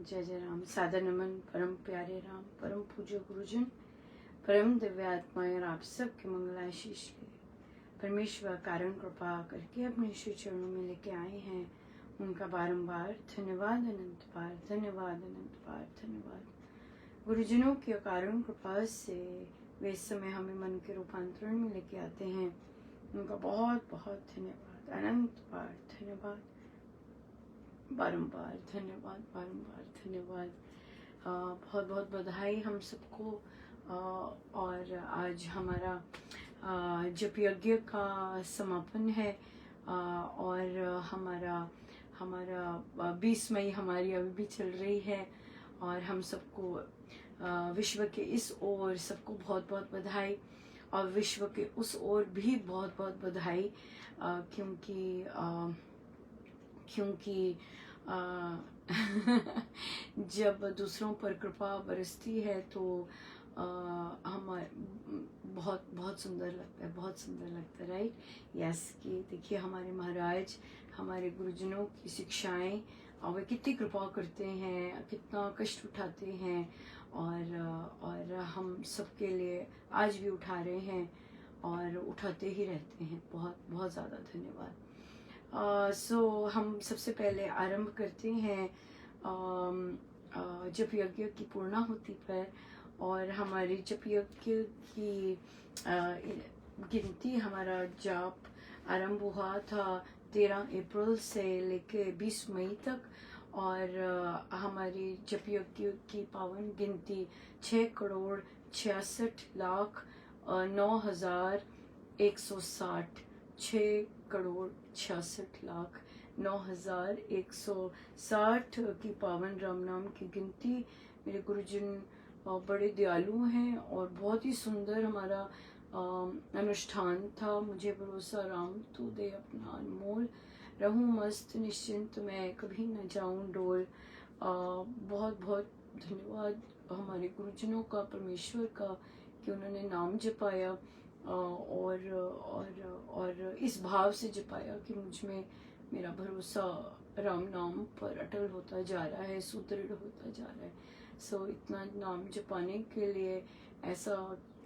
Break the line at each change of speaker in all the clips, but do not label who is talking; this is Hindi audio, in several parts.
जय जय राम। सादर नमन परम प्यारे राम, परम पूज्य गुरुजन, परम दिव्यात्माएं, आप सबके मंगलाशीष के परमेश्वर कारण कृपा करके अपने श्री चरणों में लेके आए हैं। उनका बारंबार धन्यवाद, अनंत बार धन्यवाद, अनंत बार धन्यवाद। गुरुजनों के कारण कृपा से वे इस समय हमें मन के रूपांतरण में लेके आते हैं। उनका बहुत बहुत धन्यवाद, अनंत बार धन्यवाद, बारंबार धन्यवाद, बारंबार धन्यवाद। बहुत बहुत बधाई हम सबको। और आज हमारा जप यज्ञ का समापन है और हमारा 20 मई हमारी अभी भी चल रही है और हम सबको विश्व के इस ओर सबको बहुत बहुत बधाई और विश्व के उस ओर भी बहुत बहुत बधाई, क्योंकि जब दूसरों पर कृपा बरसती है तो हमारे बहुत बहुत सुंदर लगता है, बहुत सुंदर लगता है, राइट। यस कि देखिए हमारे महाराज, हमारे गुरुजनों की शिक्षाएं और वे कितनी कृपा करते हैं, कितना कष्ट उठाते हैं और हम सबके लिए आज भी उठा रहे हैं और उठाते ही रहते हैं। बहुत बहुत ज़्यादा धन्यवाद। सो हम सबसे पहले आरंभ करते हैं जप यज्ञ की पूर्णाहुति पर। और हमारी जप यज्ञ की गिनती, हमारा जाप आरंभ हुआ था 13 अप्रैल से लेके 20 मई तक और हमारी जप यज्ञ की पावन गिनती 6,66,09,160 6,66,09,160 की पावन राम नाम की गिनती। मेरे गुरुजन बड़े दयालु हैं और बहुत ही सुंदर हमारा अनुष्ठान था। मुझे भरोसा राम तू दे अपना अनमोल, रहूं मस्त निश्चिंत मैं कभी न जाऊं डोल। बहुत बहुत धन्यवाद हमारे गुरुजनों का, परमेश्वर का, कि उन्होंने नाम जपाया और इस भाव से जपाया कि मुझ में मेरा भरोसा राम नाम पर अटल होता जा रहा है, सुदृढ़ होता जा रहा है। सो इतना नाम जपाने के लिए, ऐसा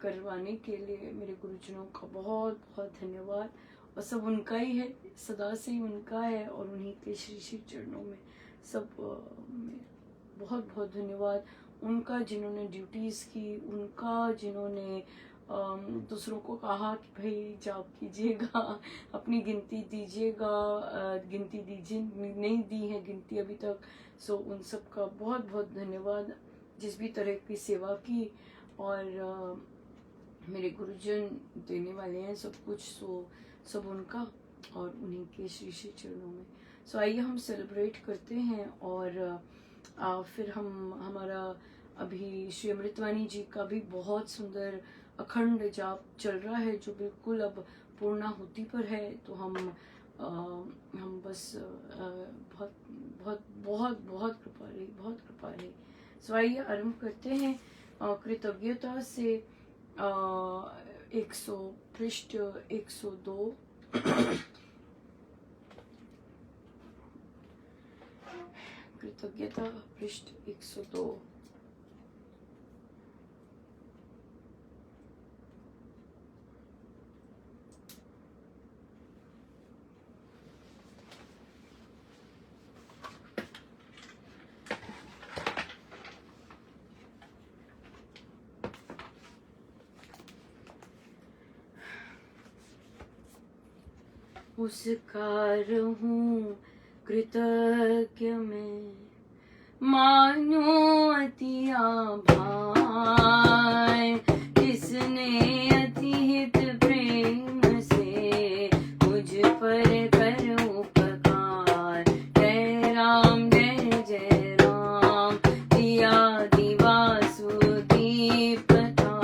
करवाने के लिए मेरे गुरुजनों का बहुत बहुत धन्यवाद। और सब उनका ही है, सदा से ही उनका है और उन्हीं के श्री श्री चरणों में सब में बहुत बहुत धन्यवाद। उनका जिन्होंने ड्यूटीज़ की, उनका जिन्होंने दूसरों को कहा कि भाई जाप कीजिएगा, अपनी गिनती दीजिएगा, गिनती दीजिए, नहीं दी है गिनती अभी तक। सो उन सब का बहुत बहुत धन्यवाद जिस भी तरह की सेवा की। और मेरे गुरुजन देने वाले हैं सब कुछ, सो सब उनका और उन्हीं के श्री श्री चरणों में। सो आइए हम सेलिब्रेट करते हैं और फिर हमारा अभी श्री अमृतवाणी जी का भी बहुत सुंदर अखंड जाप चल रहा है जो बिल्कुल अब पूर्णाहुति पर है। तो हम बस बहुत बहुत बहुत बहुत कृपा रही, बहुत कृपा रही। सो आइए आरंभ करते हैं कृतज्ञता से 100 पृष्ठ 102 कृतज्ञता पृष्ठ 102। उसका रहूं कृतज्ञ मैं, मानो अति आभार, किसने अति हित प्रेम से मुझ पर कर उपकार। जय राम जय जय राम, दिया दिवासुदीप था,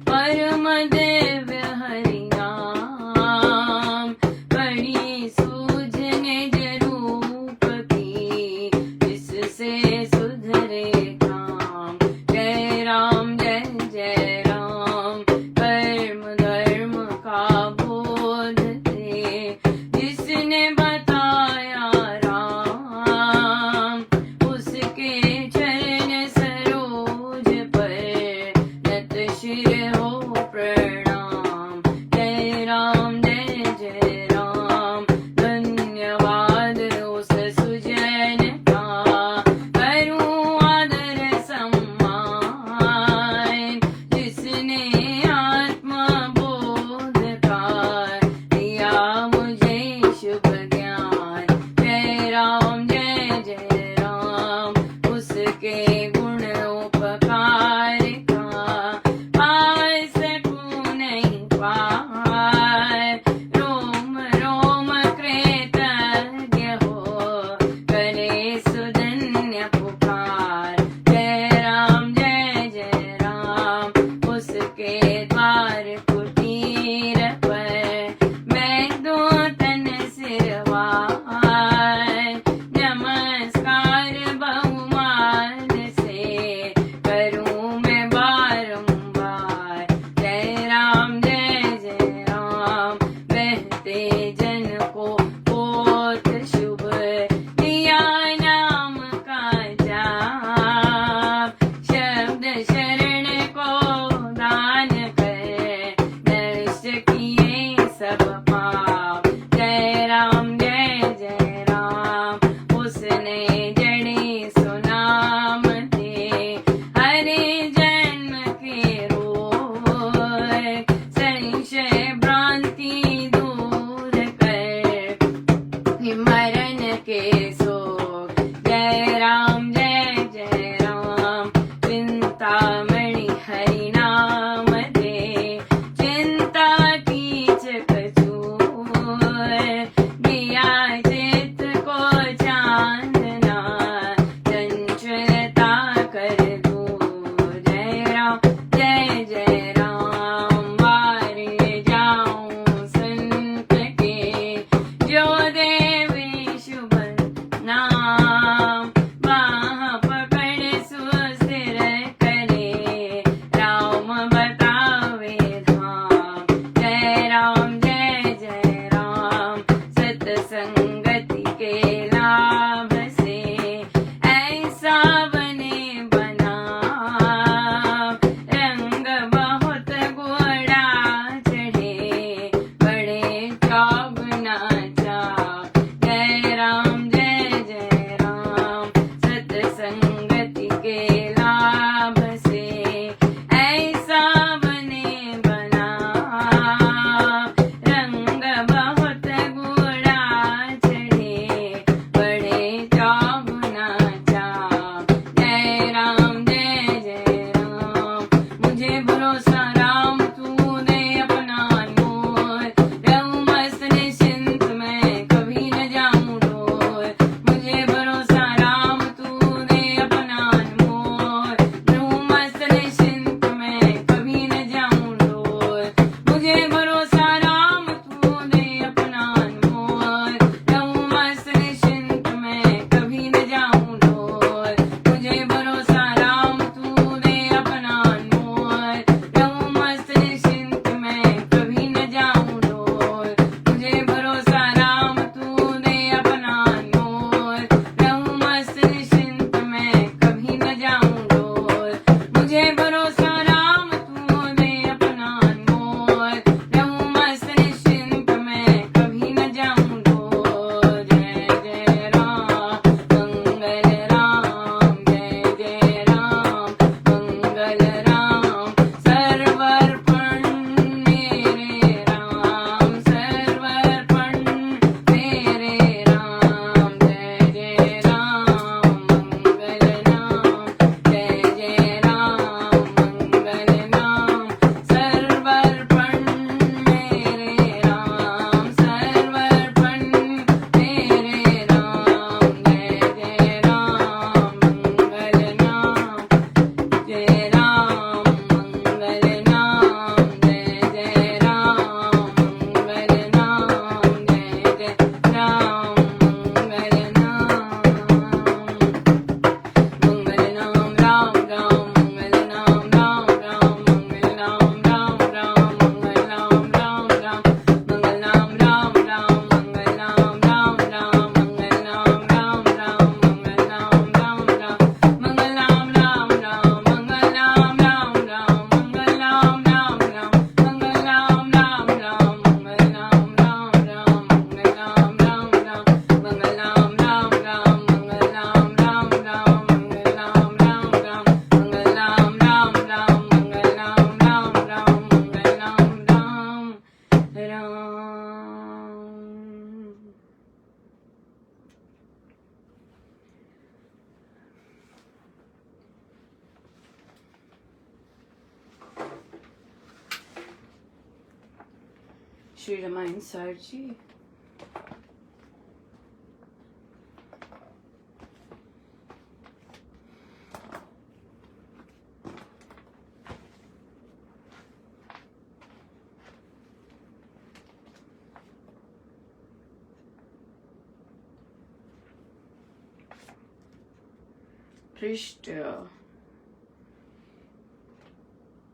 परम दिव्य हरि नाम, बड़ी सूझ निज रूप की, जिससे सुधरे काम। जय राम जय जय राम, कर्म धर्म का बोध दे, जिसने बताया राम, उसके उसके गुण उपकार का पार सकूं नहीं पार। रोम रोम कृतज्ञ हो करे सुधन्य पुकार। जय राम जय जय राम उसके द्वार कुटीर पर मैं दो तन सिरवार। नमस्कार बहुमान से श्री रामायण सार जी। पृष्ठ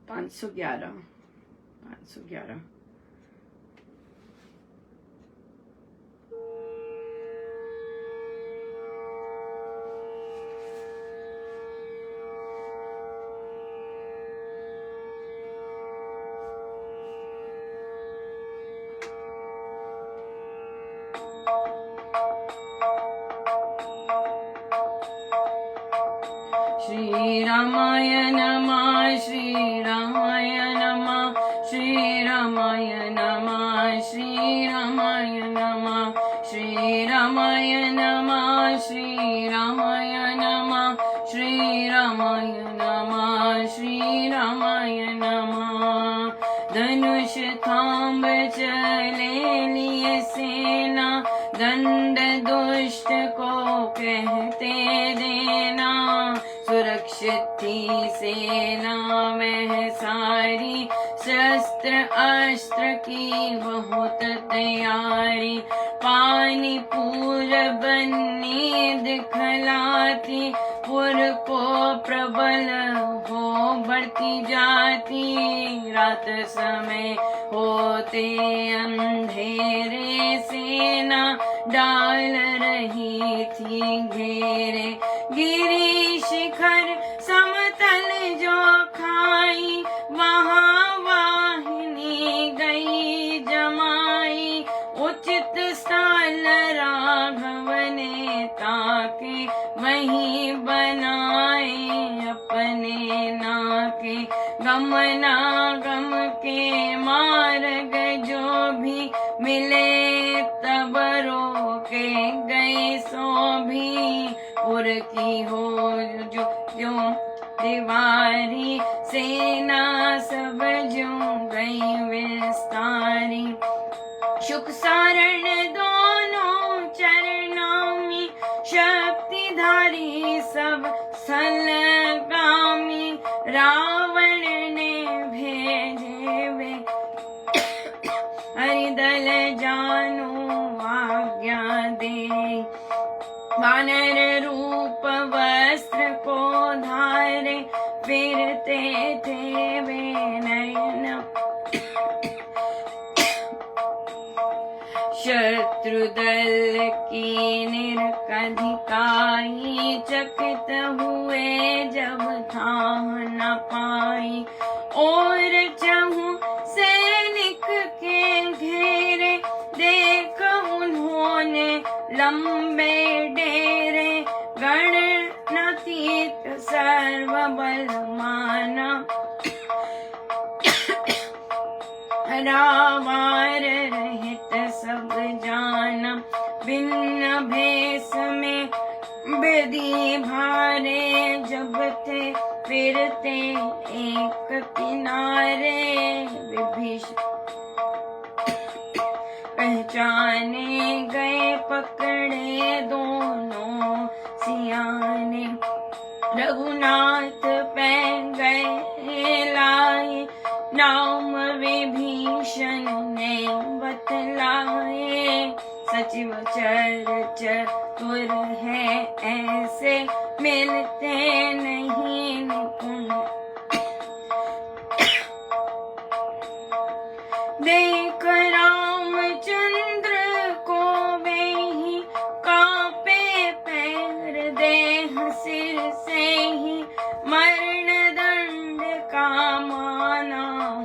511। श्री रामाय नमः, श्री रामाय नमः, श्री रामाय नमः, श्री रामाय नमः, श्री रामाय नमः, श्री रामाय नमः, श्री रामाय नमः, श्री रामाय नमः। धनुष थाम चले लिए सेना, दंड दुष्ट को कहते देना। सुरक्षित थी सेना वह सारी, शस्त्र अस्त्र की बहुत तैयारी। पानी पूर बन्नी दिखलाती, पुर को प्रबल हो बढ़ती जाती। रात समय होते अंधेरे, सेना डाल रही थी घेरे। गिरी शिखर समतल जो खाई, वहाँ वाहिनी गई जमाई। उचित स्थल राघव ने ताके, वहीं बनाए अपने नाके। गमनागम के मार्ग जो भी मिले, तब रोके गए सो भी। पुर की हो जो दीवारी, सेना सब जो गई विस्तारी। शुक सारण दोनों चरणों में, शक्तिधारी सब सलगामी। रावण ने भेजे वे हरिदल जानो आज्ञा दे। वानर रूप वस्त्र को धारे, फिरते थे वे नयन। शत्रु दल की निरकधिकाई, चकित हुए जब था न पाई। और चहु सैनिक के घेरे, देख उन्होंने लंबे डेरे। गणनातीत सर्वबल माना, रावार रहित सब जाना। भिन्न भेष में बेदी भारे, जब थे फिरते एक किनारे। विभीषण पहचाने गए, पकड़े दोनों सियाने। रघुनाथ पै गए लाए, नाम विभीषण ने बतलाए। सचिव चतुर है ऐसे, मिलते नहीं निपुण। देख रामचंद्र को वेही, कांपे पैर देह सिर से ही। मरण दंड का माना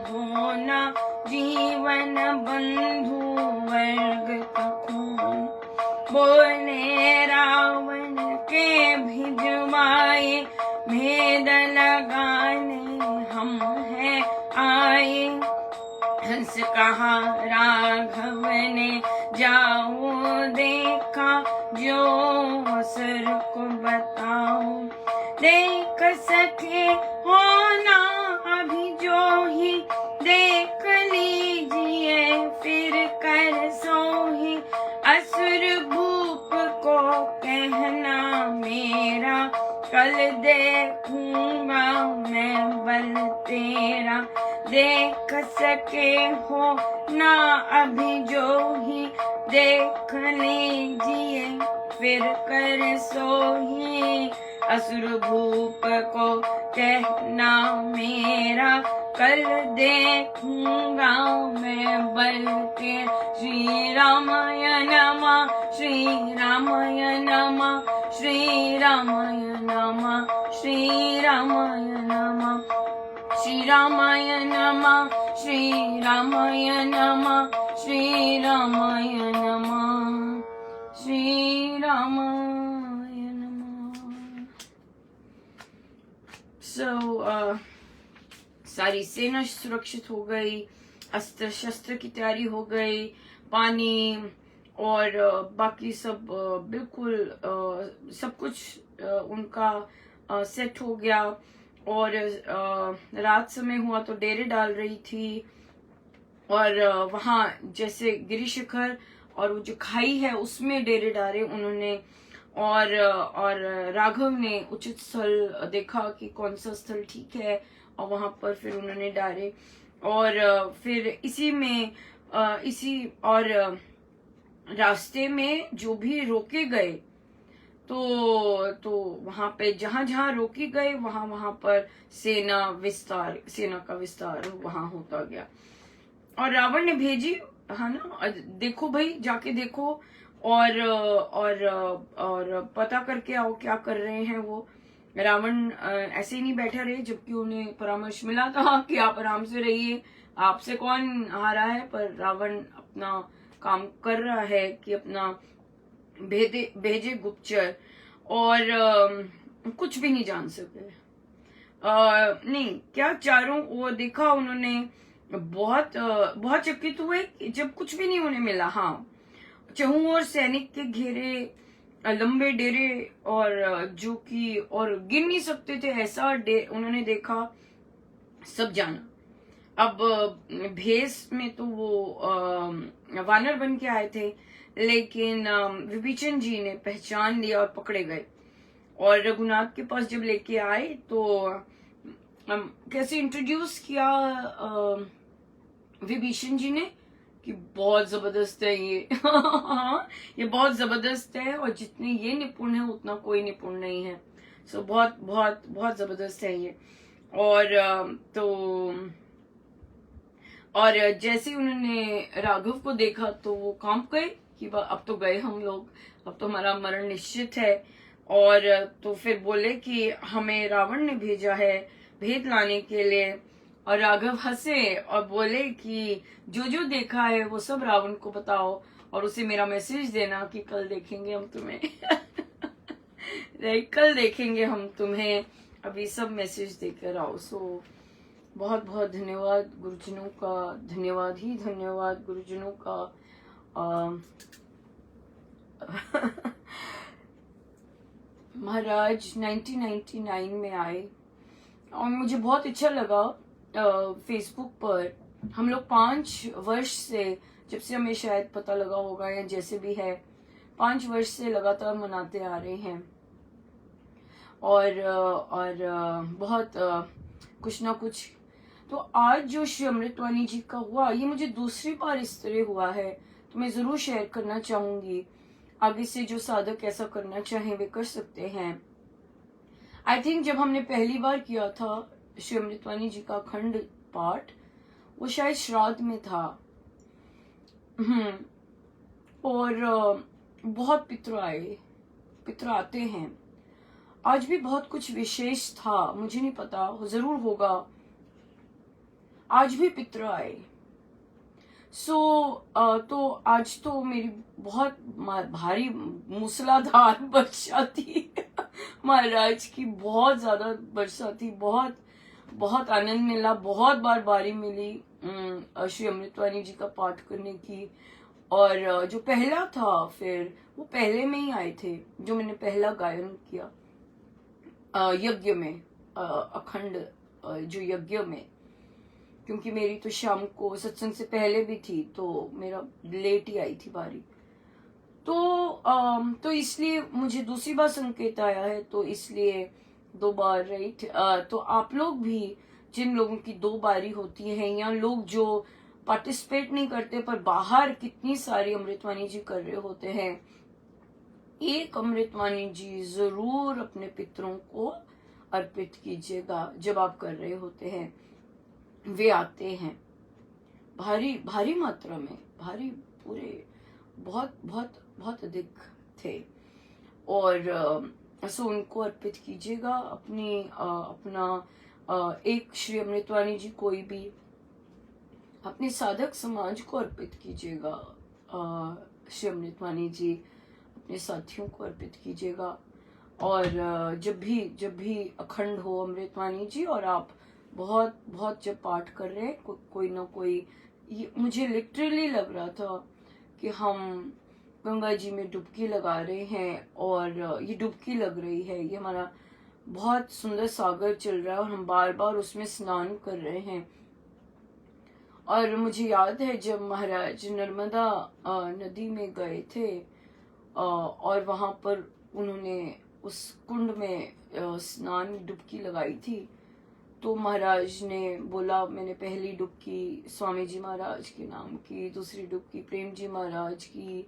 होना, जीवन बंधु वर्ग का खून। बोले रावण के भिजवाए, भेद लगाने हम है आए। हंस कहा राघव ने, जाओ देखा जो असुर को बताओ। देख सके हो ना अभी जो ही, देख लीजिए फिर कल देखूंगा मैं बल तेरा, देख सके हो ना अभी जो ही देख लीजिए, फिर कर सोही। असुर भूप को कहना मेरा, कल देखूंगा मैं बल के। श्री रामाय नमः, श्री रामाय नमः, श्री रामाय नमः, श्री रामाय नमः, श्री रामाय नमः, श्री रामाय नमः, श्री रामाय नमः, श्री रामाय नमः। सारी सेना सुरक्षित हो गई, अस्त्र शस्त्र की तैयारी हो गई, पानी और बाकी सब बिल्कुल सब कुछ उनका सेट हो गया। और रात समय हुआ तो डेरे डाल रही थी, और वहाँ जैसे गिरी शिखर और वो जो खाई है उसमें डेरे डाले उन्होंने। और राघव ने उचित स्थल देखा कि कौन सा स्थल ठीक है, और वहां पर फिर उन्होंने डाले। और फिर इसी और रास्ते में जो भी रोके गए तो वहां पे जहां जहां रोके गए वहां पर सेना का विस्तार वहां होता गया। और रावण ने भेजी, है ना, देखो भाई जाके देखो और पता करके आओ क्या कर रहे हैं वो। रावण ऐसे ही नहीं बैठा रहे, जबकि उन्हें परामर्श मिला था कि आप आराम से रहिए, आपसे कौन हारा है। पर रावण अपना काम कर रहा है कि अपना भेजे गुप्तचर, और कुछ भी नहीं जान सके। नहीं क्या, चारों ओर देखा उन्होंने, बहुत बहुत चकित हुए जब कुछ भी नहीं उन्हें मिला। हाँ, चहुं ओर सैनिक के घेरे लंबे डेरे, और जो कि और गिन नहीं सकते थे ऐसा उन्होंने देखा। सब जाना। अब भेष में तो वो वानर बन के आए थे, लेकिन विभीषण जी ने पहचान लिया और पकड़े गए। और रघुनाथ के पास जब लेके आए तो कैसे इंट्रोड्यूस किया विभीषण जी ने कि बहुत जबरदस्त है ये ये बहुत जबरदस्त है, और जितने ये निपुण है उतना कोई निपुण नहीं है। सो बहुत बहुत बहुत जबरदस्त है ये। और जैसे उन्होंने राघव को देखा तो वो कांप गए कि अब तो गए हम लोग, अब तो हमारा मरण निश्चित है। और तो फिर बोले कि हमें रावण ने भेजा है भेद लाने के लिए। और राघव हंसे और बोले कि जो जो देखा है वो सब रावण को बताओ, और उसे मेरा मैसेज देना कि कल देखेंगे हम तुम्हें कल देखेंगे हम तुम्हें, अभी सब मैसेज देकर आओ। सो बहुत बहुत धन्यवाद गुरुजनों का, धन्यवाद ही धन्यवाद गुरुजनों का। महाराज 1999 में आए, और मुझे बहुत अच्छा लगा। फेसबुक पर हम लोग 5 वर्ष से, जब से हमें शायद पता लगा होगा या जैसे भी है, 5 वर्ष से लगातार मनाते आ रहे हैं। और बहुत कुछ ना कुछ। तो आज जो श्री अमृतवाणी जी का हुआ, ये मुझे दूसरी बार इस तरह हुआ है, तो मैं जरूर शेयर करना चाहूंगी। आगे से जो साधक ऐसा करना चाहें वे कर सकते हैं। आई थिंक जब हमने पहली बार किया था श्री अमृतवाणी जी का अखंड पाठ, वो शायद श्राद्ध में था। और बहुत पितृ आते हैं। आज भी बहुत कुछ विशेष था, मुझे नहीं पता, जरूर होगा। आज भी पितृ आए। तो आज तो मेरी बहुत भारी मूसलाधार वर्षा थी महाराज की बहुत ज्यादा वर्षा थी, बहुत बहुत आनंद मिला, बहुत बार बारी मिली श्री अमृतवाणी जी का पाठ करने की। और जो पहला था, फिर वो पहले में ही आए थे, जो मैंने पहला गायन किया यज्ञ में, अखंड जो यज्ञ में, क्योंकि मेरी तो शाम को सत्संग से पहले भी थी, तो मेरा लेट ही आई थी बारी। तो इसलिए मुझे दूसरी बार संकेत आया है, तो इसलिए 2 बार, राइट। तो आप लोग भी, जिन लोगों की 2 बारी होती है, या लोग जो पार्टिसिपेट नहीं करते पर बाहर कितनी सारी अमृतवाणी जी कर रहे होते हैं, एक अमृतवाणी जी जरूर अपने पितरों को अर्पित कीजिएगा जब आप कर रहे होते हैं। वे आते हैं भारी भारी मात्रा में, भारी, पूरे बहुत बहुत बहुत अधिक थे। और सो उनको अर्पित कीजिएगा। अपना एक श्री अमृतवाणी जी, कोई भी अपने साधक समाज को अर्पित कीजिएगा। श्री अमृतवाणी जी अपने साथियों को अर्पित कीजिएगा। और जब भी अखंड हो अमृतवाणी जी, और आप बहुत बहुत जब पाठ कर रहे हैं, कोई ना कोई, ये मुझे लिटरली लग रहा था कि हम गंगा जी में डुबकी लगा रहे हैं, और ये डुबकी लग रही है, ये हमारा बहुत सुंदर सागर चल रहा है और हम बार बार उसमें स्नान कर रहे हैं। और मुझे याद है जब महाराज नर्मदा नदी में गए थे, और वहां पर उन्होंने उस कुंड में स्नान, डुबकी लगाई थी, तो महाराज ने बोला, मैंने पहली डुबकी स्वामी जी महाराज के नाम की, दूसरी डुबकी प्रेम जी महाराज की,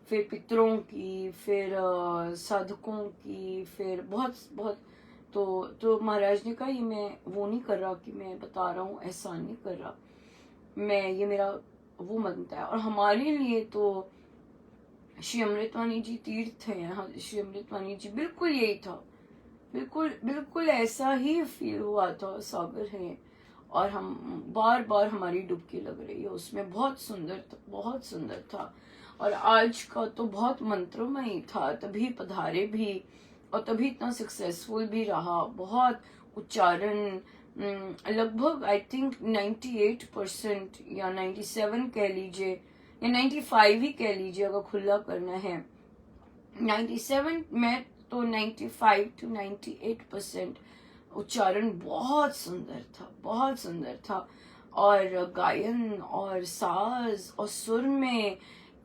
फिर पितरों की, फिर साधकों की, फिर बहुत बहुत। तो महाराज ने कहा, ये मैं वो नहीं कर रहा कि मैं बता रहा हूँ, एहसान नहीं कर रहा मैं, ये मेरा वो मनता है। और हमारे लिए तो श्री अमृतवाणी जी तीर्थ है। श्री अमृतवाणी जी बिल्कुल यही था, बिल्कुल बिल्कुल ऐसा ही फील हुआ था, सागर है, और हम बार बार हमारी डुबकी लग रही है उसमें। बहुत सुंदर था, बहुत सुंदर था। और आज का तो बहुत मंत्रमय था, तभी पधारे भी और तभी इतना सक्सेसफुल भी रहा। बहुत उच्चारण, लगभग आई थिंक 98% या 97 कह लीजिए, या 95 ही कह लीजिए अगर खुला करना है। 97 में तो 95 to 98% उच्चारण बहुत सुंदर था, बहुत सुंदर था। और गायन और साज और सुर में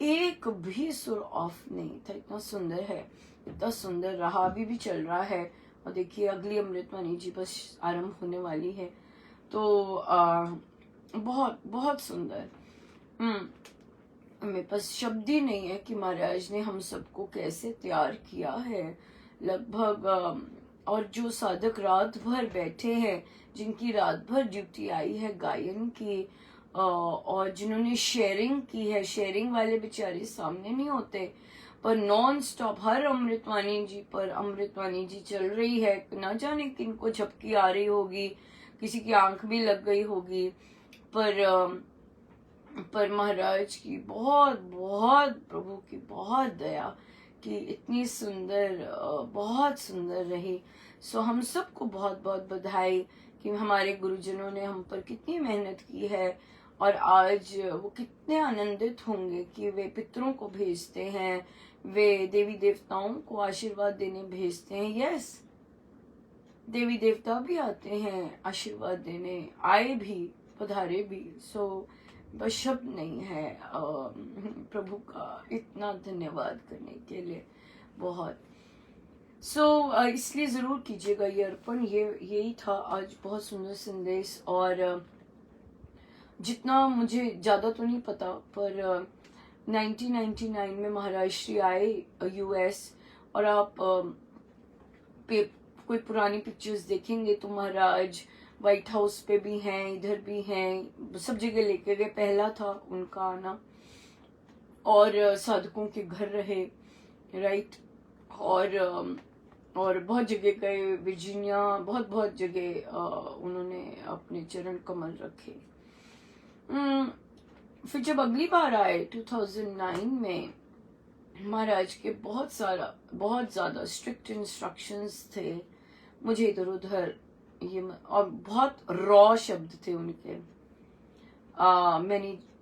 एक भी सुर ऑफ नहीं था, इतना सुंदर है, इतना सुंदर रहा, अभी भी चल रहा है। और देखिए अगली अमृतवाणी जी बस आरंभ होने वाली है, तो बहुत बहुत सुंदर। मेरे पास शब्द ही नहीं है कि महाराज ने हम सबको कैसे तैयार किया है। लगभग और जो साधक रात भर बैठे हैं, जिनकी रात भर ड्यूटी आई है गायन की, और जिन्होंने शेयरिंग की है, शेयरिंग वाले बेचारे सामने नहीं होते, पर नॉन स्टॉप हर अमृतवाणी जी पर अमृतवाणी जी चल रही है। ना जाने किनको झपकी आ रही होगी, किसी की आंख भी लग गई होगी, पर महाराज की बहुत बहुत, प्रभु की बहुत दया कि इतनी सुंदर, बहुत सुंदर रही। सो हम सबको बहुत बहुत बधाई कि हमारे गुरुजनों ने हम पर कितनी मेहनत की है, और आज वो कितने आनंदित होंगे कि वे पितरों को भेजते हैं, वे देवी देवताओं को आशीर्वाद देने भेजते हैं। यस, देवी देवता भी आते हैं आशीर्वाद देने, आए भी, पधारे भी। सो बस शब्द नहीं है प्रभु का इतना धन्यवाद करने के लिए, बहुत। सो इसलिए जरूर कीजिएगा ये अर्पण। यही था आज, बहुत सुंदर संदेश। और जितना मुझे ज्यादा तो नहीं पता, पर 1999 में महाराज श्री आए यूएस, और आप कोई पुरानी पिक्चर्स देखेंगे तो महाराज व्हाइट हाउस पे भी हैं, इधर भी हैं, सब जगह लेके गए, पहला था उनका आना। और साधकों के घर रहे, राइट। और बहुत जगह गए, वर्जीनिया, बहुत बहुत जगह उन्होंने अपने चरण कमल रखे। फिर जब अगली बार आए 2009 में, महाराज के बहुत ज्यादा स्ट्रिक्ट इंस्ट्रक्शंस थे मुझे इधर उधर, ये और बहुत रॉ शब्द थे उनके,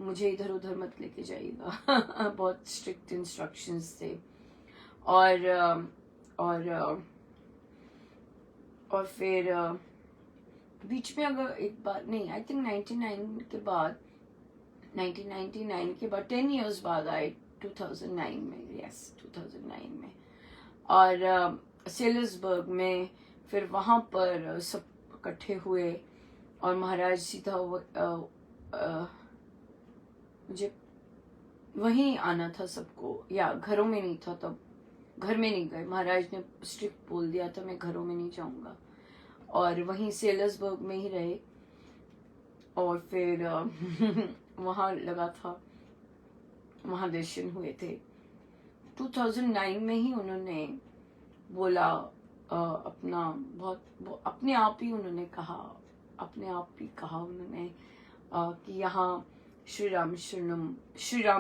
मुझे इधर उधर मत लेके जाइएगा बहुत स्ट्रिक्ट इंस्ट्रक्शंस थे। और फिर बीच में अगर एक बार नहीं, आई थिंक 1999 के बाद 10 इयर्स बाद आए 2009 में, यस 2009 में। और सेलर्सबर्ग में, फिर वहाँ पर सब इकट्ठे हुए और महाराज सीधा मुझे वहीं आना था सबको, या घरों में नहीं था तब, घर में नहीं गए, महाराज ने स्ट्रिक्ट बोल दिया था मैं घरों में नहीं जाऊंगा, और वहीं सेलर्सबर्ग में ही रहे। और फिर वहाँ लगा था, वहाँ दर्शन हुए थे। 2009 में ही उन्होंने बोला, अपना बहुत अपने आप ही उन्होंने कहा, उन्होंने कि यहाँ श्री राम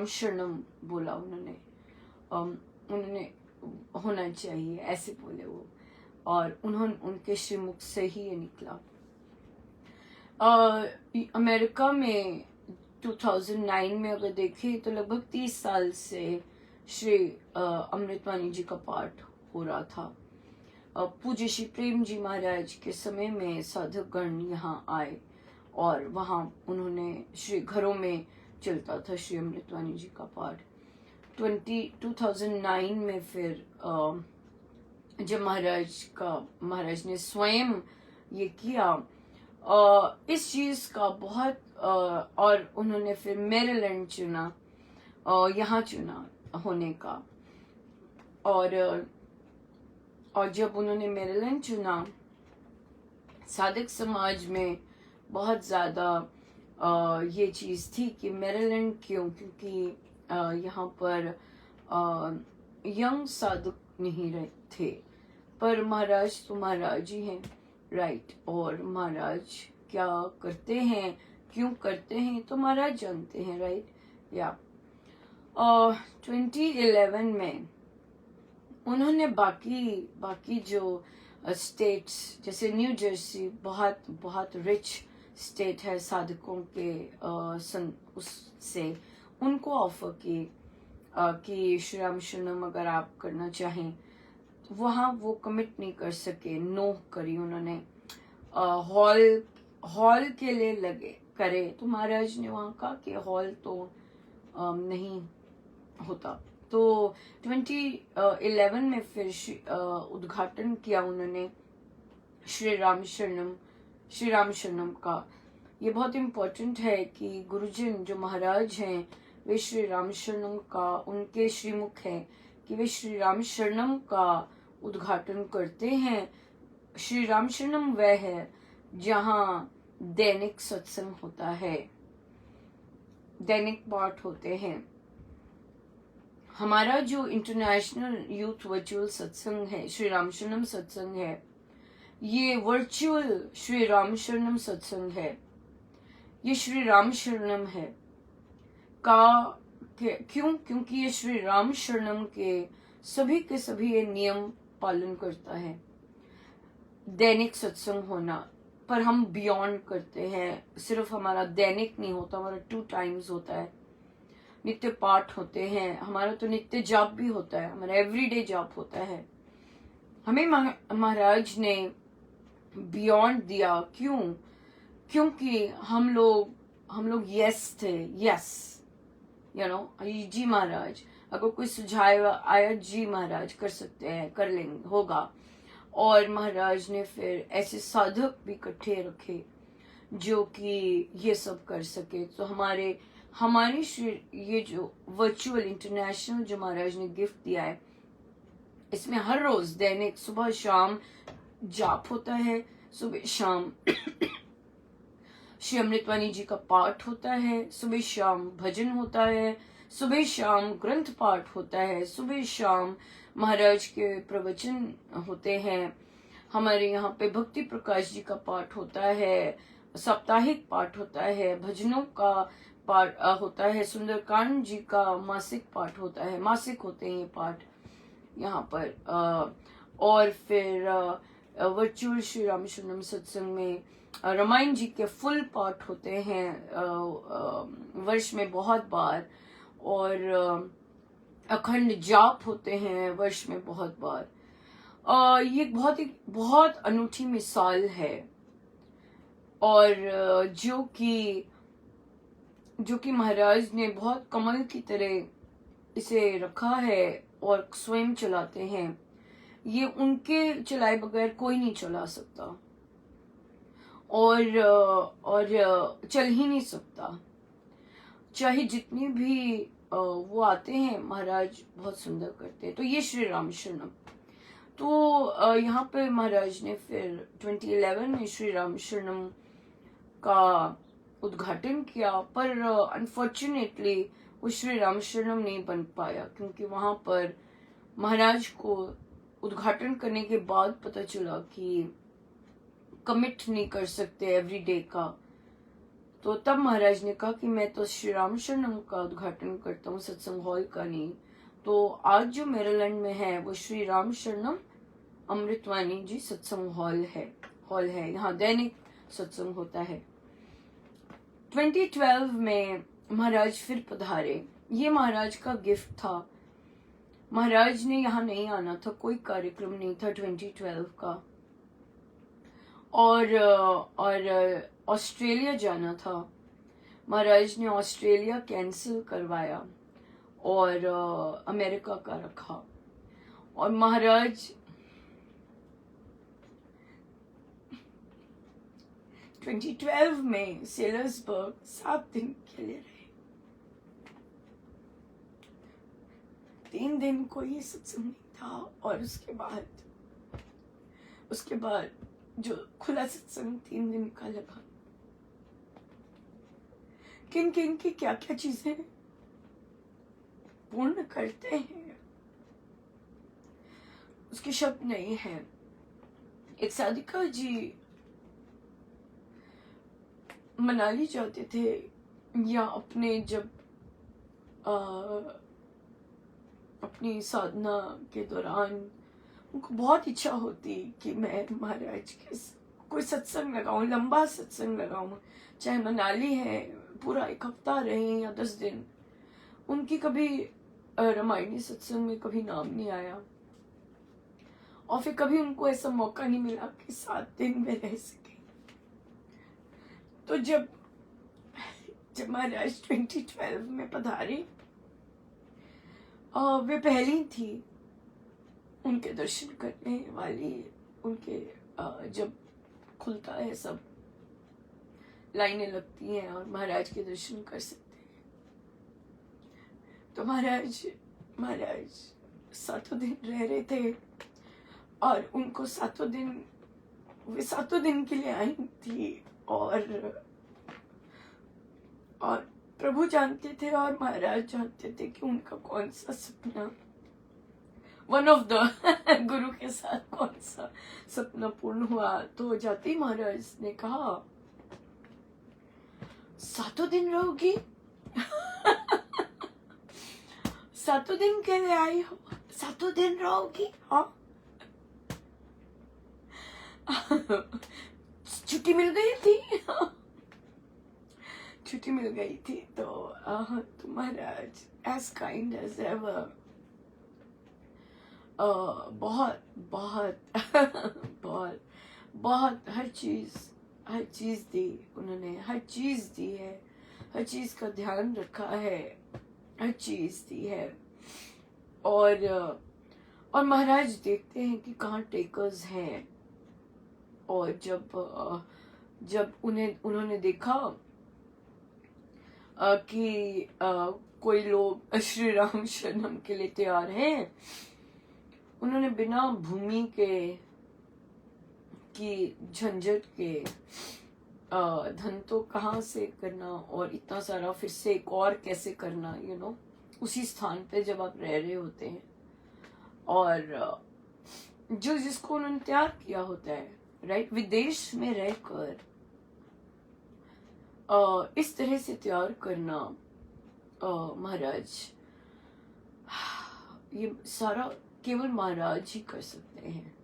शरणम बोला उन्होंने, उन्होंने होना चाहिए ऐसे बोले वो, और उनके श्रीमुख से ही ये निकला। अमेरिका में 2009 में अगर देखें तो लगभग 30 साल से श्री अमृतवाणी जी का पाठ हो रहा था। पूज्य श्री प्रेम जी महाराज के समय में साधक गण यहाँ आए और वहाँ उन्होंने श्री घरों में चलता था श्री अमृतवाणी जी का पाठ। 2009 में फिर जब महाराज ने स्वयं ये किया, इस चीज का बहुत और उन्होंने फिर मेरीलैंड चुना, यहाँ चुना होने का, और जब उन्होंने मेरीलैंड चुना, साधक समाज में बहुत ज्यादा ये चीज थी कि मेरीलैंड क्यों, क्योंकि यहाँ पर यंग साधक नहीं रहे थे, पर महाराज तो महाराज ही हैं, राइट। और महाराज क्या करते हैं, क्यों करते हैं, तो महाराज जानते हैं, राइट। या 2011 में उन्होंने बाकी जो स्टेट्स जैसे न्यू जर्सी, बहुत रिच स्टेट है साधकों के उससे उनको ऑफर की कि श्री राम शरणम अगर आप करना चाहें, वहाँ वो कमिट नहीं कर सके, नो करी उन्होंने। हॉल के लिए लगे करे, तो महाराज ने वहाँ कहा कि हॉल तो नहीं होता। तो 2011 में फिर उद्घाटन किया उन्होंने श्री राम शरणम का। ये बहुत इम्पोर्टेंट है कि गुरुजन जो महाराज हैं वे श्री राम शरणम का, उनके श्रीमुख है कि वे श्री राम शरणम का उद्घाटन करते हैं। श्री राम शरणम वह है जहाँ दैनिक सत्संग होता है, दैनिक पाठ होते हैं। हमारा जो इंटरनेशनल यूथ वर्चुअल सत्संग है, श्री राम शरणम सत्संग है, ये वर्चुअल श्री राम शरणम सत्संग है। ये श्री राम शरणम है क्यों? क्योंकि ये श्री राम शरणम के सभी ये नियम पालन करता है। दैनिक सत्संग होना, पर हम बियॉन्ड करते हैं, सिर्फ हमारा दैनिक नहीं होता, हमारा 2 टाइम्स होता है, नित्य पाठ होते हैं, हमारा तो नित्य जाप भी होता है, हमारा एवरीडे जाप होता है। हमें महाराज ने बियॉन्ड दिया, क्यों? क्योंकि हम लोग यस थे, यस जी महाराज, अगर कोई सुझाव आया जी महाराज कर सकते हैं, कर लेंगे, होगा। और महाराज ने फिर ऐसे साधक भी इकट्ठे रखे जो कि ये सब कर सके। तो हमारे ये जो वर्चुअल इंटरनेशनल जो महाराज ने गिफ्ट दिया है, इसमें हर रोज दैनिक सुबह शाम जाप होता है, सुबह शाम श्री अमृतवाणी जी का पाठ होता है, सुबह शाम भजन होता है, सुबह शाम ग्रंथ पाठ होता है, सुबह शाम महाराज के प्रवचन होते हैं। हमारे यहाँ पे भक्ति प्रकाश जी का पाठ होता है, साप्ताहिक पाठ होता है, भजनों का पाठ होता है, सुंदरकांड जी का मासिक पाठ होता है, मासिक होते हैं ये पाठ यहाँ पर। और फिर वर्चुअल श्री राम शरणम सत्संग में रामायण जी के फुल पाठ होते हैं वर्ष में बहुत बार, और अखंड जाप होते हैं वर्ष में बहुत बार। ये बहुत अनूठी मिसाल है, और जो कि महाराज ने बहुत कमल की तरह इसे रखा है और स्वयं चलाते हैं। ये उनके चलाए बगैर कोई नहीं चला सकता, और चल ही नहीं सकता। चाहे जितनी भी वो आते हैं, महाराज बहुत सुंदर करते हैं। तो ये श्री राम शरणम। तो यहाँ पे महाराज ने फिर 2011 में श्री राम शरणम का उद्घाटन किया, पर अनफॉर्चुनेटली वो श्री राम शरणम नहीं बन पाया, क्योंकि वहां पर महाराज को उद्घाटन करने के बाद पता चला कि कमिट नहीं कर सकते एवरीडे का। तो तब महाराज ने कहा कि मैं तो श्री राम शरणम का उद्घाटन करता हूँ, सत्संग हॉल का नहीं। तो आज जो मेरीलैंड में है वो श्री राम शरणम अमृतवाणी जी सत्संग हॉल है। यहाँ दैनिक सत्संग होता है। 2012 में महाराज फिर पधारे। ये महाराज का गिफ्ट था। महाराज ने यहाँ नहीं आना था, कोई कार्यक्रम नहीं था 2012 का, और ऑस्ट्रेलिया जाना था। महाराज ने ऑस्ट्रेलिया कैंसिल करवाया और अमेरिका का रखा। और महाराज 2012 में सेलर्सबर्ग 7 दिन के लिए रहे। 3 दिन कोई सत्संग नहीं था, और उसके बाद जो खुला सत्संग 3 दिन का लगा। किन किन की क्या क्या चीजें पूर्ण करते हैं उसके शब्द नहीं है। एक साधिका जी मनाली जाते थे, या अपने जब अपनी साधना के दौरान उनको बहुत इच्छा होती कि मैं महाराज के कोई सत्संग लगाऊं, लंबा सत्संग लगाऊं, चाहे मनाली है पूरा 1 हफ्ता रहे या 10 दिन। उनकी कभी रामायणी सत्संग में कभी नाम नहीं आया, और फिर कभी उनको ऐसा मौका नहीं मिला कि 7 दिन में रह सके। तो जब महाराज 2012 में पधारे, वे पहली थी उनके दर्शन करने वाली। उनके जब खुलता है सब लाइनें लगती हैं और महाराज के दर्शन कर सकते हैं। तो महाराज 7 दिन रह रहे थे, और उनको 7 दिन, वे 7 दिन के लिए आई थी, और प्रभु जानते थे और महाराज जानते थे कि उनका कौन सा सपना, वन ऑफ द गुरु के साथ कौन सा सपना पूर्ण हुआ। तो जाते ही महाराज ने कहा, 7 दिन रहोगी? 7 दिन के लिए आई हो, 7 दिन रहोगी? हाँ। छुट्टी मिल गई थी। छुट्टी मिल गई थी। तो महाराज एज काइंड एज एवर, बहुत बहुत बहुत बहुत हर चीज दी उन्होंने, हर चीज दी है, हर चीज का ध्यान रखा है, हर चीज दी है। और महाराज देखते हैं कि कहाँ टेकर्स हैं। और जब उन्होंने देखा कि कोई लोग श्री राम शरणम के लिए तैयार हैं, उन्होंने बिना भूमि की झंझट के, धन तो कहाँ से करना और इतना सारा फिर से एक और कैसे करना, उसी स्थान पे जब आप रह रहे होते हैं, और जिसको उन्होंने तैयार किया होता है, राइट, विदेश में रहकर इस तरह से तैयार करना, महाराज, ये सारा केवल महाराज ही कर सकते हैं,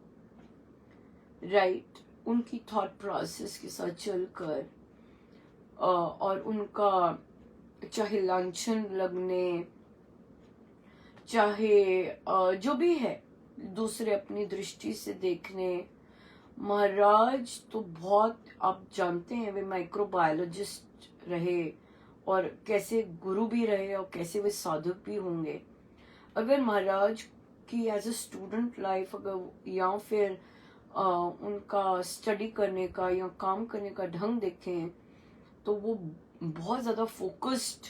राइट। उनकी थॉट प्रोसेस के साथ चलकर, और उनका चाहे लांछन लगने, चाहे जो भी है, दूसरे अपनी दृष्टि से देखने, महाराज तो बहुत, आप जानते हैं, वे माइक्रोबायोलॉजिस्ट रहे और कैसे गुरु भी रहे और कैसे वे साधक भी होंगे। अगर महाराज कि एज अ स्टूडेंट लाइफ अगर या फिर उनका स्टडी करने का या काम करने का ढंग देखें तो वो बहुत ज़्यादा फोकस्ड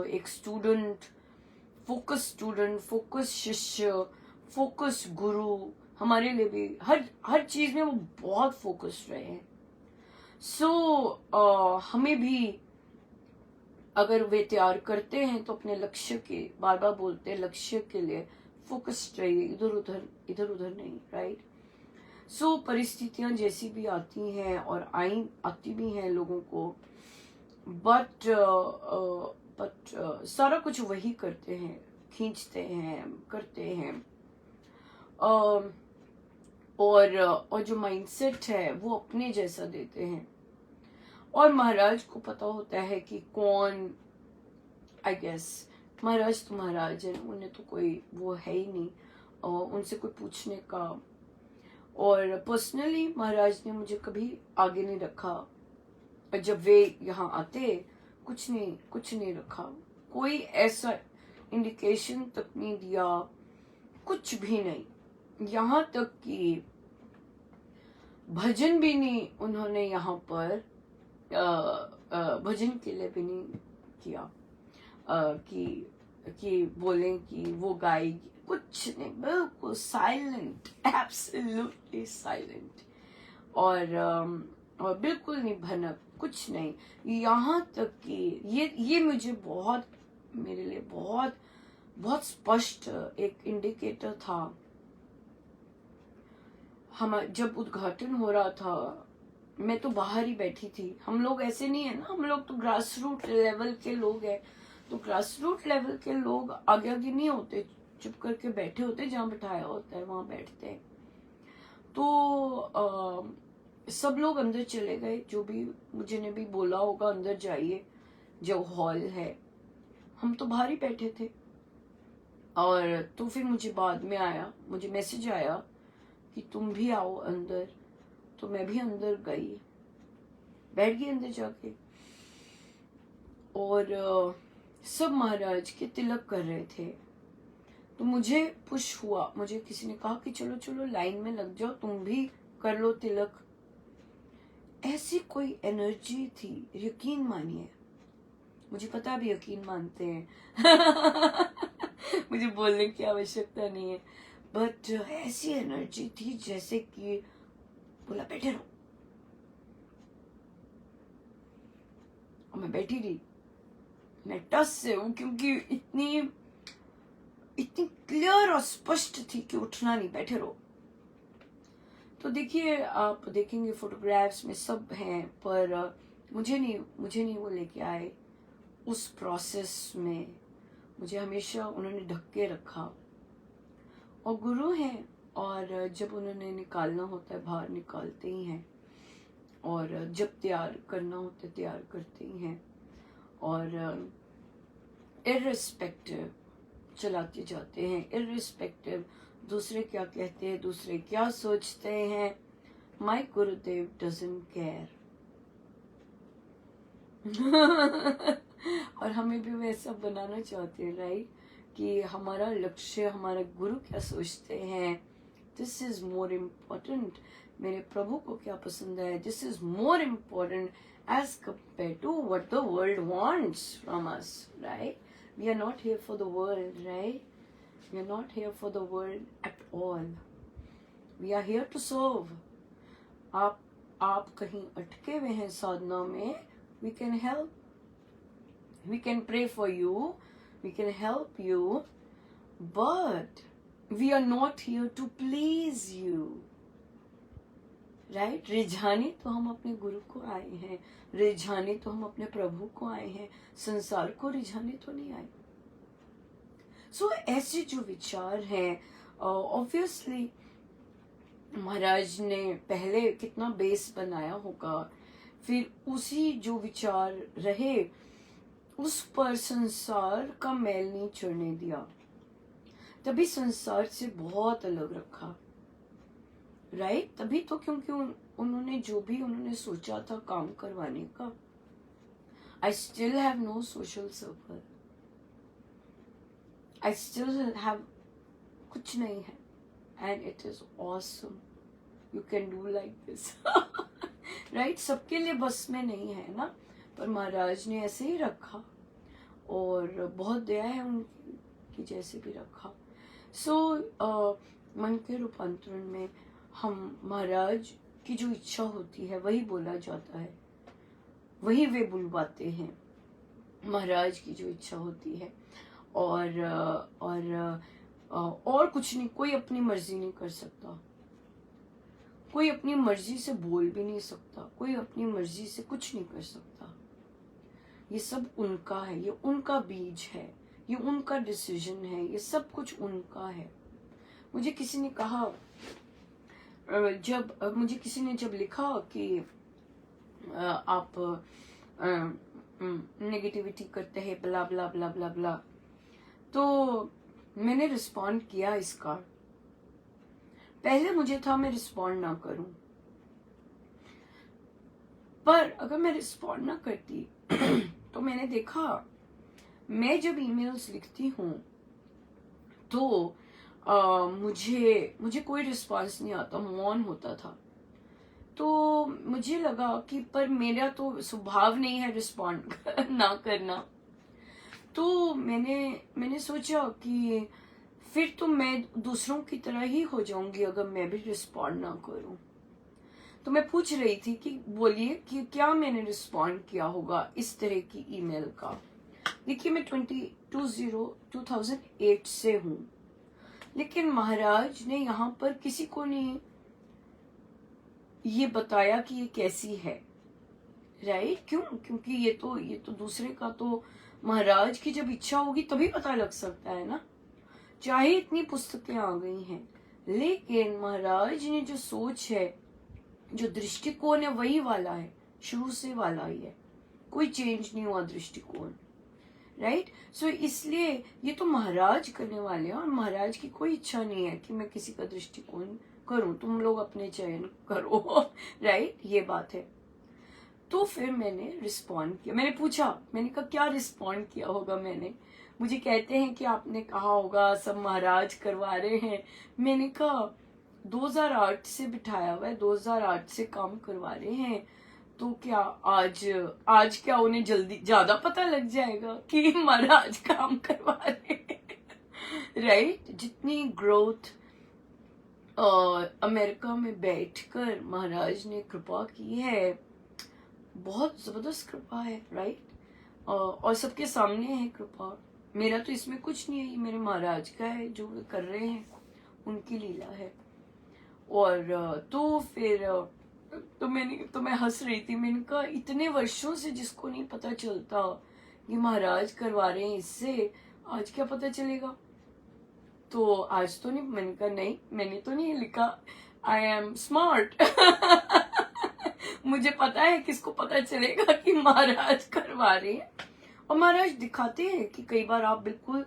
एक स्टूडेंट फोकस शिष्य, फोकस गुरु हमारे लिए भी हर चीज में वो बहुत फोकस्ड रहे हैं। हमें भी अगर वे तैयार करते हैं तो अपने लक्ष्य के, बार बार बोलते हैं लक्ष्य के लिए फोकस्ड रहिए, इधर उधर नहीं, राइट। परिस्थितियां जैसी भी आती हैं और आती भी हैं लोगों को, बट सारा कुछ वही करते हैं, खींचते हैं, करते हैं, और जो माइंडसेट है वो अपने जैसा देते हैं। और महाराज को पता होता है कि कौन, आई गेस महाराज तो महाराज है, उन्हें तो कोई वो है ही नहीं उनसे कोई पूछने का। और पर्सनली महाराज ने मुझे कभी आगे नहीं रखा, जब वे यहाँ आते कुछ नहीं रखा, कोई ऐसा इंडिकेशन तक नहीं दिया, कुछ भी नहीं। यहाँ तक कि भजन भी नहीं उन्होंने यहाँ पर भजन के लिए भी नहीं किया कि बोलें कि वो गाएगी, कुछ नहीं, बिल्कुल साइलेंट, एब्सोल्युटली साइलेंट, और बिल्कुल नहीं भनक, कुछ नहीं। यहाँ तक कि ये मुझे बहुत, मेरे लिए बहुत बहुत स्पष्ट एक इंडिकेटर था। हम जब उद्घाटन हो रहा था, मैं तो बाहर ही बैठी थी। हम लोग ऐसे नहीं है ना, हम लोग तो ग्रास रूट लेवल के लोग हैं, तो ग्रास रूट लेवल के लोग आगे आगे नहीं होते, चुप करके बैठे होते, जहाँ बिठाया होता है वहां बैठते हैं। तो सब लोग अंदर चले गए, जो भी मुझे ने भी बोला होगा अंदर जाइए जो हॉल है, हम तो बाहर ही बैठे थे। और तो फिर मुझे बाद में आया, मुझे मैसेज आया कि तुम भी आओ अंदर, तो मैं भी अंदर गई, बैठ गई अंदर जाके, और सब महाराज के तिलक कर रहे थे। तो मुझे पुश हुआ, मुझे किसी ने कहा कि चलो चलो लाइन में लग जाओ, तुम भी कर लो तिलक। ऐसी कोई एनर्जी थी, यकीन मानिए, मुझे पता भी यकीन मानते हैं मुझे बोलने की आवश्यकता नहीं है, बट ऐसी एनर्जी थी जैसे कि बोला बैठे रहो, और मैं बैठी रही। मैं टस से हूं, क्योंकि इतनी क्लियर और स्पष्ट थी कि उठना नहीं, बैठे रहो। तो देखिए, आप देखेंगे फोटोग्राफ्स में सब हैं, पर मुझे नहीं वो लेके आए उस प्रोसेस में। मुझे हमेशा उन्होंने ढक के रखा, और गुरु हैं, और जब उन्होंने निकालना होता है बाहर निकालते ही हैं, और जब तैयार करना होता है तैयार करते ही हैं, और इर्रिस्पेक्टिव चलाते जाते हैं, इर्रिस्पेक्टिव दूसरे क्या कहते हैं, दूसरे क्या सोचते हैं, माय गुरुदेव डजंट केयर और हमें भी वैसा बनाना चाहते हैं, राइट, कि हमारा लक्ष्य, हमारा गुरु क्या सोचते हैं, दिस इज मोर इम्पोर्टेंट। मेरे प्रभु को क्या पसंद है, this is more important as compare to what the world wants from us, right. We are not here for the world, right, we are not here for the world at all, we are here to serve. आप कहीं अटके हुए हैं साधना में, we can help, we can pray for you, we can help you, but we are not here to please you, right? रिझाने तो हम अपने गुरु को आए हैं, रिझाने तो हम अपने प्रभु को आए हैं, संसार को रिझाने तो नहीं आए। ऐसे जो विचार हैं, ऑब्वियसली महाराज ने पहले कितना बेस बनाया होगा, फिर उसी जो विचार रहे उस पर संसार का मैल नहीं चढ़ने दिया, तभी संसार से बहुत अलग रखा, राइट। तभी तो, क्योंकि उन्होंने जो भी उन्होंने सोचा था काम करवाने का, I still have no social circle, I still have कुछ नहीं है, and it is awesome, you can do like this right. सबके लिए बस में नहीं है ना, पर महाराज ने ऐसे ही रखा और बहुत दया है उनकी, जैसे भी रखा। सो मन के रूपांतरण में हम महाराज की जो इच्छा होती है वही बोला जाता है, वही वे बुलवाते हैं, महाराज की जो इच्छा होती है। और कुछ नहीं, कोई अपनी मर्जी नहीं कर सकता, कोई अपनी मर्जी से बोल भी नहीं सकता, कोई अपनी मर्जी से कुछ नहीं कर सकता। ये सब उनका है, ये उनका बीज है, ये उनका डिसीजन है, ये सब कुछ उनका है। मुझे किसी ने कहा, मुझे किसी ने जब लिखा कि आप नेगेटिविटी करते हैं ब्ला ब्ला ब्ला ब्ला ब्ला, तो मैंने रिस्पॉन्ड किया इसका। पहले मुझे था मैं रिस्पॉन्ड ना करूं, पर अगर मैं रिस्पॉन्ड ना करती तो मैंने देखा मैं जब ईमेल्स लिखती हूँ तो मुझे कोई रिस्पॉन्स नहीं आता, मौन होता था। तो मुझे लगा कि पर मेरा तो स्वभाव नहीं है रिस्पॉन्ड ना करना। तो मैंने सोचा कि फिर तो मैं दूसरों की तरह ही हो जाऊंगी अगर मैं भी रिस्पॉन्ड ना करूं। तो मैं पूछ रही थी कि बोलिए कि क्या मैंने रिस्पॉन्ड किया होगा इस तरह की ईमेल का। देखिए मैं 2008 से हूं, लेकिन महाराज ने यहाँ पर किसी को नहीं ये बताया कि ये कैसी है, राइट। क्यों? क्योंकि ये तो दूसरे का, तो महाराज की जब इच्छा होगी तभी पता लग सकता है ना। चाहे इतनी पुस्तकें आ गई हैं, लेकिन महाराज ने जो सोच है, जो दृष्टिकोण है, वही वाला है, शुरू से वाला ही है, कोई चेंज नहीं हुआ दृष्टिकोण, राइट। सो इसलिए ये तो महाराज करने वाले हैं और महाराज की कोई इच्छा नहीं है कि मैं किसी का दृष्टिकोण करूं, तुम लोग अपने चयन करो राइट, ये बात है। तो फिर मैंने रिस्पॉन्ड किया, मैंने पूछा, मैंने कहा क्या रिस्पॉन्ड किया होगा मैंने। मुझे कहते हैं कि आपने कहा होगा सब महाराज करवा रहे हैं। मैंने कहा 2008 से बिठाया हुआ है, 2008 से काम करवा रहे हैं, तो क्या आज क्या उन्हें जल्दी ज्यादा पता लग जाएगा कि महाराज काम करवा रहे हैं राइट। जितनी ग्रोथ अमेरिका में बैठकर महाराज ने कृपा की है, बहुत जबरदस्त कृपा है, राइट। और सबके सामने है कृपा, मेरा तो इसमें कुछ नहीं है, ये मेरे महाराज का है, जो वे कर रहे हैं उनकी लीला है। और तो फिर तो मैं हंस रही थी, मैंने कहा इतने वर्षों से जिसको नहीं पता चलता ये महाराज करवा रहे हैं इससे, आज क्या पता चलेगा। तो आज तो नहीं, मैंने कहा नहीं, मैंने तो नहीं लिखा, आई एम स्मार्ट मुझे पता है किसको पता चलेगा कि महाराज करवा रहे हैं। और महाराज दिखाते हैं कि कई बार आप बिल्कुल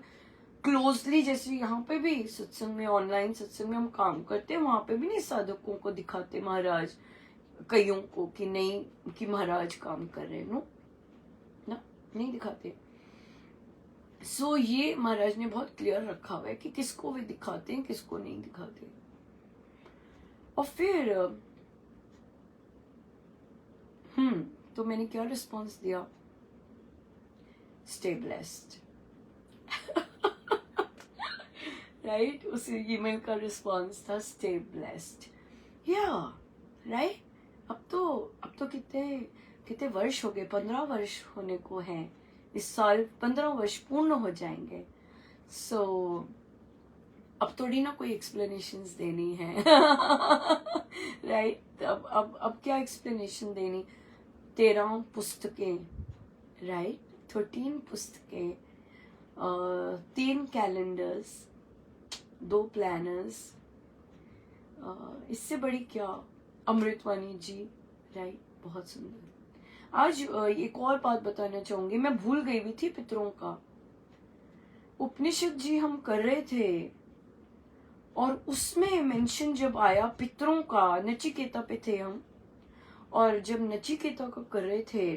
क्लोजली, जैसे यहाँ पे भी सत्संग में, ऑनलाइन सत्संग में हम काम करते हैं, वहां पे भी नहीं साधकों को दिखाते महाराज, कईयों को, कि नहीं कि महाराज काम कर रहे हैं, नो ना, नहीं दिखाते। सो ये महाराज ने बहुत क्लियर रखा हुआ है कि किसको वे दिखाते हैं, किसको नहीं दिखाते। और फिर तो मैंने क्या रिस्पॉन्स दिया, स्टे ब्लेस्ड राइट। उस ईमेल का रिस्पॉन्स था स्टे ब्लेस्ड, या राइट। अब तो कितने वर्ष हो गए, 15 वर्ष होने को हैं, इस साल 15 वर्ष पूर्ण हो जाएंगे। सो अब थोड़ी ना कोई एक्सप्लेनेशंस देनी है राइट। अब क्या एक्सप्लेनेशन देनी, 13 पुस्तकें, राइट, 13 पुस्तकें, 3 कैलेंडर्स, 2 प्लानर्स, इससे बड़ी क्या, अमृतवाणी जी, राइट, बहुत सुंदर। आज एक और बात बताना चाहूंगी, मैं भूल गई भी थी पितरों का। उपनिषद जी हम कर रहे थे और उसमें मेंशन जब आया पितरों का, नचिकेता पे थे हम, और जब नचिकेता का कर रहे थे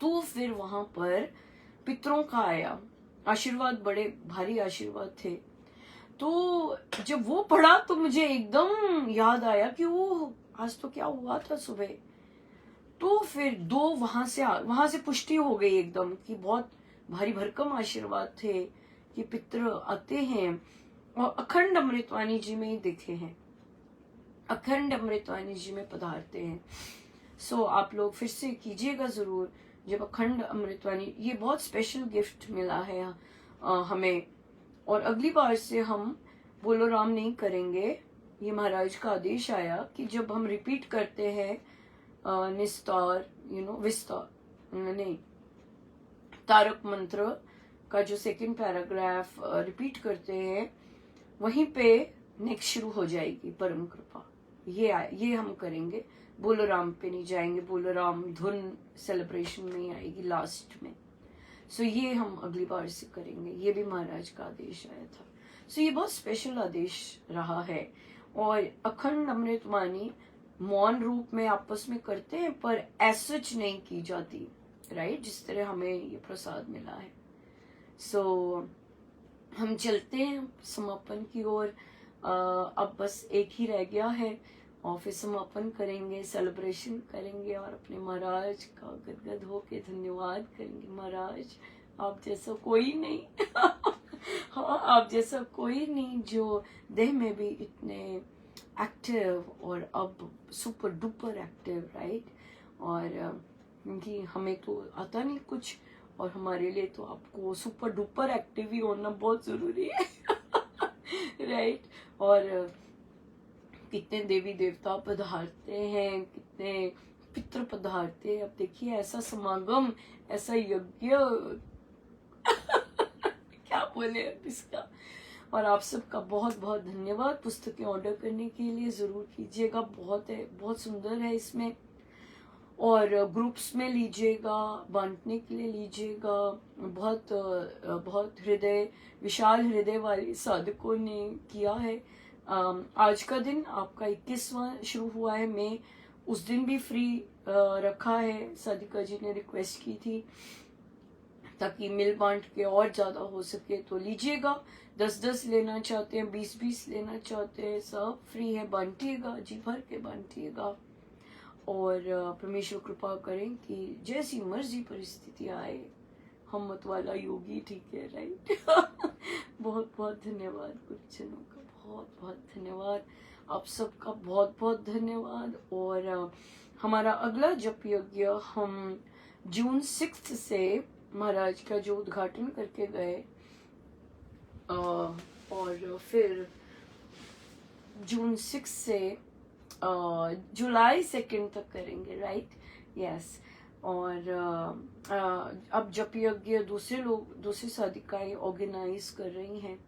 तो फिर वहां पर पितरों का आया, आशीर्वाद, बड़े भारी आशीर्वाद थे। तो जब वो पढ़ा तो मुझे एकदम याद आया कि वो आज तो क्या हुआ था सुबह। तो फिर दो वहां से पुष्टि हो गई एकदम कि बहुत भारी भरकम आशीर्वाद थे कि पितृ आते हैं और अखंड अमृतवाणी जी में ही दिखे हैं, अखंड अमृतवाणी जी में पधारते हैं। सो आप लोग फिर से कीजिएगा जरूर। जब अखंड अमृतवाणी, ये बहुत स्पेशल गिफ्ट मिला है हमें, और अगली बार से हम बोलो राम नहीं करेंगे। ये महाराज का आदेश आया कि जब हम रिपीट करते हैं निस्तार विस्तार नहीं, तारक मंत्र का जो सेकंड पैराग्राफ रिपीट करते हैं, वहीं पे नेक्स्ट शुरू हो जाएगी परम कृपा। ये हम करेंगे। बोलो राम पे नहीं जाएंगे, बोलो राम धुन सेलिब्रेशन में ही आएगी लास्ट में। सो ये हम अगली बार से करेंगे। ये भी महाराज का आदेश आया था। सो ये बहुत स्पेशल आदेश रहा है। और अखंड अमृतवाणी मौन रूप में आपस में करते हैं, पर ऐसच नहीं की जाती, राइट, जिस तरह हमें ये प्रसाद मिला है। सो हम चलते हैं समापन की ओर। अब बस एक ही रह गया है और फिर समापन करेंगे, सेलिब्रेशन करेंगे और अपने महाराज का गदगद होके धन्यवाद करेंगे। महाराज आप जैसा कोई नहीं हाँ, आप जैसा कोई नहीं जो देह में भी इतने एक्टिव और अब सुपर डुपर एक्टिव, राइट। और क्योंकि हमें तो आता नहीं कुछ, और हमारे लिए तो आपको सुपर डुपर एक्टिव ही होना बहुत जरूरी है राइट। और कितने देवी देवता पधारते हैं, कितने पितृ पधारते हैं। अब देखिए ऐसा समागम, ऐसा यज्ञ क्या बोले अब इसका। और आप सबका बहुत बहुत धन्यवाद। पुस्तकें ऑर्डर करने के लिए जरूर कीजिएगा, बहुत सुंदर है इसमें। और ग्रुप्स में लीजिएगा, बांटने के लिए लीजिएगा। बहुत विशाल हृदय वाले साधकों ने किया है। आज का दिन आपका 21वां शुरू हुआ है। मैं उस दिन भी फ्री रखा है, साधिका जी ने रिक्वेस्ट की थी ताकि मिल बांट के और ज्यादा हो सके। तो लीजिएगा, 10-10 लेना चाहते हैं, 20-20 लेना चाहते हैं, सब फ्री है। बांटिएगा, जी भर के बांटिएगा। और परमेश्वर कृपा करें कि जैसी मर्जी परिस्थिति आए, हम मत वाला योगी, ठीक है, राइट बहुत बहुत धन्यवाद गुरुजनों का, बहुत बहुत धन्यवाद। आप सबका बहुत बहुत धन्यवाद। और हमारा अगला जप यज्ञ हम जून 6 से महाराज का जो उद्घाटन करके गए, और फिर जून 6 से जुलाई 2 तक करेंगे, राइट, यस। और अब जप यज्ञ दूसरी साधिकाएं ऑर्गेनाइज कर रही हैं।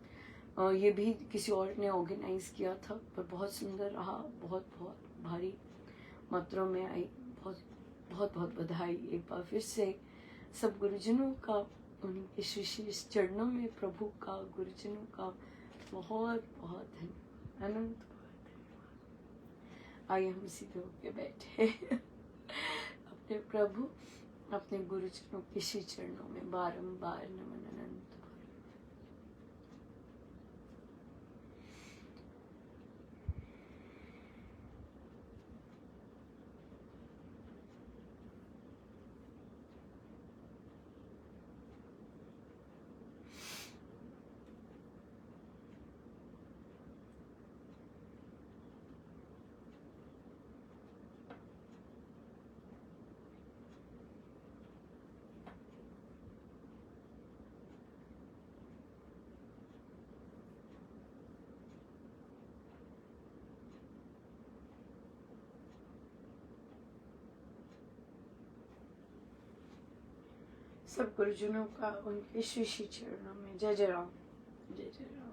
ये भी किसी और ने ऑर्गेनाइज किया था, पर बहुत सुंदर रहा, बहुत बहुत भारी मात्रा में आई। बहुत बहुत बहुत बधाई एक बार फिर से सब गुरुजनों का, उनके श्री चरणों में प्रभु का, गुरुजनों का बहुत बहुत धन्यवाद, अनंत आइए हम सीधे होके बैठे अपने प्रभु, अपने गुरुजनों के श्री चरणों में बारंबार नमन अनंत। सब गुरुजनों का उनके श्री चरणों में जय जय राम, जय जय राम।